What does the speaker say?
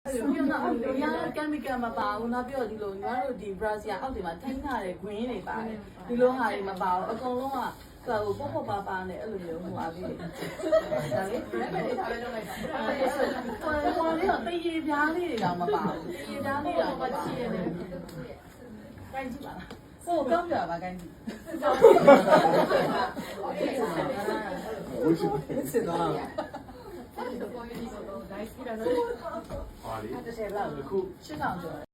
ပြောတော့ရကမ်မီကယ်မပါဘူးနောက်ပြီးတော့ဒီလိုညီမတို့ဒီ Brazil အောက်တွေမှာထိန်းထားတဲ့ green တွေပါတယ်ဒီလိုဟာတွေမပါဘူးအကုန်လုံးကဟိုပေါ့ပေါ့ပါပါနဲ့အဲ့လိုမျိုးဟိုအားလေးဒါလေဟိုလေးတော့တရေပြားလေးတွေတော့မပါဘူးတရေပြားလေးတော့မချီရတယ်ကိုင်းကြည့်ပါလားကိုကောင်းကြပါကိုင်းကြည့်စစ်တော့ဟာလေတစ်ဆယ်လောက်ခု 8000ကျော်